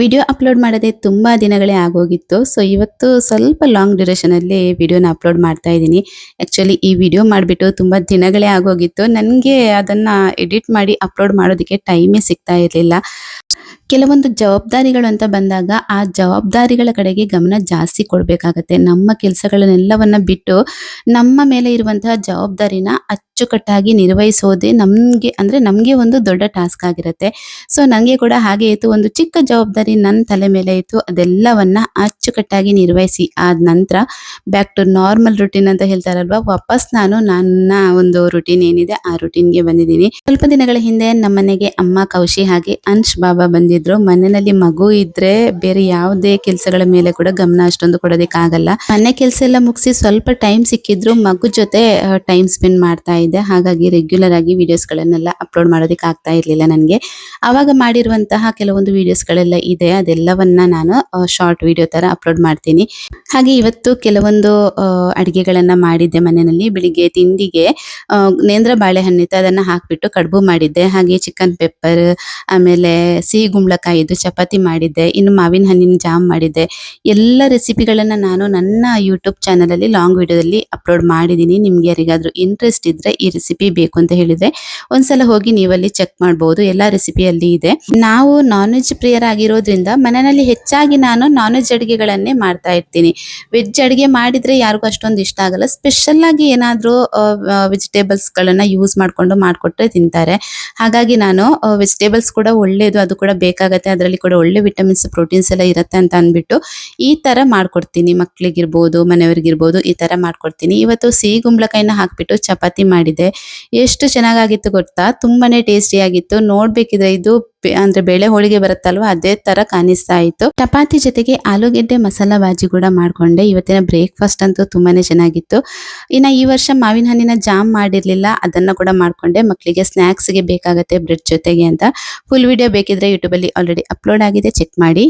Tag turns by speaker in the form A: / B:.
A: Video upload ಮಾಡದೆ ತುಂಬ ದಿನಗಳೇ ಆಗೋಗಿತ್ತು. ಸೊ ಇವತ್ತು ಸ್ವಲ್ಪ ಲಾಂಗ್ ಡ್ಯೂರೇಷನಲ್ಲಿ ವಿಡಿಯೋನ ಅಪ್ಲೋಡ್ ಮಾಡ್ತಾ ಇದ್ದೀನಿ. ಆ್ಯಕ್ಚುಲಿ ಈ ವಿಡಿಯೋ ಮಾಡಿಬಿಟ್ಟು ತುಂಬ ದಿನಗಳೇ ಆಗೋಗಿತ್ತು. ನನಗೆ ಅದನ್ನು ಎಡಿಟ್ ಮಾಡಿ ಅಪ್ಲೋಡ್ ಮಾಡೋದಕ್ಕೆ ಟೈಮೇ ಸಿಗ್ತಾ ಇರಲಿಲ್ಲ. ಕೆಲವೊಂದು ಜವಾಬ್ದಾರಿಗಳು ಅಂತ ಬಂದಾಗ ಆ ಜವಾಬ್ದಾರಿಗಳ ಕಡೆಗೆ ಗಮನ ಜಾಸ್ತಿ ಕೊಡಬೇಕಾಗತ್ತೆ. ನಮ್ಮ ಕೆಲಸಗಳನ್ನೆಲ್ಲವನ್ನ ಬಿಟ್ಟು ನಮ್ಮ ಮೇಲೆ ಇರುವಂತಹ ಜವಾಬ್ದಾರಿನ ಅಚ್ಚುಕಟ್ಟಾಗಿ ನಿರ್ವಹಿಸೋದೇ ನಮಗೆ ಒಂದು ದೊಡ್ಡ ಟಾಸ್ಕ್ ಆಗಿರುತ್ತೆ. ಸೊ ನನಗೆ ಕೂಡ ಹಾಗೆ ಇತ್ತು. ಒಂದು ಚಿಕ್ಕ ಜವಾಬ್ದಾರಿ ನನ್ನ ತಲೆ ಮೇಲೆ ಇತ್ತು. ಅದೆಲ್ಲವನ್ನ ಅಚ್ಚುಕಟ್ಟಾಗಿ ನಿರ್ವಹಿಸಿ ಆದ ನಂತರ ಬ್ಯಾಕ್ ಟು ನಾರ್ಮಲ್ ರುಟೀನ್ ಅಂತ ಹೇಳ್ತಾರಲ್ವಾ, ವಾಪಸ್ ನಾನು ನನ್ನ ಒಂದು ರುಟೀನ್ ಏನಿದೆ ಆ ರುಟೀನ್ಗೆ ಬಂದಿದ್ದೀನಿ. ಸ್ವಲ್ಪ ದಿನಗಳ ಹಿಂದೆ ನಮ್ಮನೆಗೆ ಅಮ್ಮ ಕೌಶಿ ಹಾಗೆ ಅಂಶ್ ಬಾಬಾ ಬಂದಿದ್ರು. ಮನೆಯಲ್ಲಿ ಮಗು ಇದ್ರೆ ಬೇರೆ ಯಾವುದೇ ಕೆಲಸಗಳ ಮೇಲೆ ಕೂಡ ಗಮನ ಅಷ್ಟೊಂದು ಕೊಡೋದಕ್ಕಾಗಲ್ಲ. ಮನೆ ಕೆಲಸ ಎಲ್ಲ ಮುಗಿಸಿ ಸ್ವಲ್ಪ ಟೈಮ್ ಸಿಕ್ಕಿದ್ರು ಮಗು ಜೊತೆ ಟೈಮ್ ಸ್ಪೆಂಡ್ ಮಾಡ್ತಾ ಇದ್ದೆ. ಹಾಗಾಗಿ ರೆಗ್ಯುಲರ್ ಆಗಿ ವಿಡಿಯೋಸ್ಗಳನ್ನೆಲ್ಲ ಅಪ್ಲೋಡ್ ಮಾಡೋದಕ್ಕೆ ಆಗ್ತಾ ಇರಲಿಲ್ಲ ನನಗೆ. ಆವಾಗ ಮಾಡಿರುವಂತಹ ಕೆಲವೊಂದು ವಿಡಿಯೋಸ್ಗಳೆಲ್ಲ ಇದೆ, ಅದೆಲ್ಲವನ್ನ ನಾನು ಶಾರ್ಟ್ ವಿಡಿಯೋ ತರ ಅಪ್ಲೋಡ್ ಮಾಡ್ತೀನಿ. ಹಾಗೆ ಇವತ್ತು ಕೆಲವೊಂದು ಅಡಿಗೆಗಳನ್ನ ಮಾಡಿದ್ದೆ ಮನೆಯಲ್ಲಿ. ಬೆಳಿಗ್ಗೆ ತಿಂಡಿಗೆ ನೇಂದ್ರ ಬಾಳೆಹಣ್ಣಿತ್ತು, ಅದನ್ನ ಹಾಕ್ಬಿಟ್ಟು ಕಡುಬು ಮಾಡಿದ್ದೆ. ಹಾಗೆ ಚಿಕನ್ ಪೆಪ್ಪರ್, ಆಮೇಲೆ ಸಿಹಿ ಗುಂಬಳಕಾಯಿದು ಚಪಾತಿ ಮಾಡಿದ್ದೆ. ಇನ್ನು ಮಾವಿನ ಹಣ್ಣಿನ ಜಾಮ್ ಮಾಡಿದ್ದೆ. ಎಲ್ಲ ರೆಸಿಪಿಗಳನ್ನ ನಾನು ನನ್ನ ಯೂಟ್ಯೂಬ್ ಚಾನಲಲ್ಲಿ ಲಾಂಗ್ ವಿಡಿಯೋದಲ್ಲಿ ಅಪ್ಲೋಡ್ ಮಾಡಿದ್ದೀನಿ. ನಿಮ್ಗೆ ಯಾರಿಗಾದ್ರೂ ಇಂಟ್ರೆಸ್ಟ್ ಇದ್ರೆ ಈ ರೆಸಿಪಿ ಬೇಕು ಅಂತ ಹೇಳಿದ್ರೆ ಒಂದ್ಸಲ ಹೋಗಿ ನೀವಲ್ಲಿ ಚೆಕ್ ಮಾಡಬಹುದು. ಎಲ್ಲ ರೆಸಿಪಿಯಲ್ಲಿ ಇದೆ. ನಾವು ನಾನ್ ವೆಜ್ ಪ್ರಿಯರಾಗಿರೋದ್ರಿಂದ ಮನೆಯಲ್ಲಿ ಹೆಚ್ಚಾಗಿ ನಾನು ನಾನ್ ವೆಜ್ ಅಡಿಗೆಗಳನ್ನೇ ಮಾಡ್ತಾ ಇರ್ತೀನಿ. ವೆಜ್ ಅಡಿಗೆ ಮಾಡಿದ್ರೆ ಯಾರಿಗೂ ಅಷ್ಟೊಂದು ಇಷ್ಟ ಆಗಲ್ಲ. ಸ್ಪೆಷಲ್ ಆಗಿ ಏನಾದ್ರೂ ವೆಜಿಟೇಬಲ್ಸ್ ಗಳನ್ನ ಯೂಸ್ ಮಾಡ್ಕೊಂಡು ಮಾಡ್ಕೊಟ್ರೆ ತಿಂತಾರೆ. ಹಾಗಾಗಿ ನಾನು ವೆಜಿಟೇಬಲ್ಸ್ ಕೂಡ ಒಳ್ಳೇದು, ಅದು ಕೂಡ ಬೇಕಾಗತ್ತೆ, ಅದರಲ್ಲಿ ಕೂಡ ಒಳ್ಳೆ ವಿಟಮಿನ್ಸ್ ಪ್ರೋಟೀನ್ಸ್ ಎಲ್ಲ ಇರುತ್ತೆ ಅಂತ ಅಂದ್ಬಿಟ್ಟು ಈ ತರ ಮಾಡ್ಕೊಡ್ತೀನಿ. ಮಕ್ಳಿಗಿರ್ಬೋದು ಮನೆಯವ್ರಿಗಿರ್ಬೋದು ಈ ತರ ಮಾಡ್ಕೊಡ್ತೀನಿ. ಇವತ್ತು ಸಿಹಿ ಗುಂಬಳಕಾಯಿನ ಹಾಕ್ಬಿಟ್ಟು ಚಪಾತಿ ಮಾಡಿದೆ. ಎಷ್ಟು ಚೆನ್ನಾಗಿತ್ತು ಗೊತ್ತಾ, ತುಂಬಾನೇ ಟೇಸ್ಟಿ ಆಗಿತ್ತು. ನೋಡ್ಬೇಕಿದ್ರೆ ಇದು ಅಂದ್ರೆ ಬೇಳೆ ಹೋಳಿಗೆ ಬರುತ್ತಲ್ವಾ, ಅದೇ ತರ ಕಾಣಿಸ್ತಾ ಇತ್ತು. ಚಪಾತಿ ಜೊತೆಗೆ ಆಲೂಗೆಡ್ಡೆ ಮಸಾಲಾ ಬಾಜಿ ಕೂಡ ಮಾಡ್ಕೊಂಡೆ. ಇವತ್ತಿನ ಬ್ರೇಕ್ಫಾಸ್ಟ್ ಅಂತೂ ತುಂಬಾನೇ ಚೆನ್ನಾಗಿತ್ತು. ಇನ್ನ ಈ ವರ್ಷ ಮಾವಿನ ಹಣ್ಣಿನ ಜಾಮ್ ಮಾಡಿರ್ಲಿಲ್ಲ, ಅದನ್ನ ಕೂಡ ಮಾಡ್ಕೊಂಡೆ. ಮಕ್ಕಳಿಗೆ ಸ್ನಾಕ್ಸ್ಗೆ ಬೇಕಾಗತ್ತೆ ಬ್ರೆಡ್ ಜೊತೆಗೆ ಅಂತ. ಫುಲ್ ವಿಡಿಯೋ ಬೇಕಿದ್ರೆ ಯೂಟ್ಯೂಬ್ ಅಲ್ಲಿ ಆಲ್ರೆಡಿ ಅಪ್ಲೋಡ್ ಆಗಿದೆ, ಚೆಕ್ ಮಾಡಿ.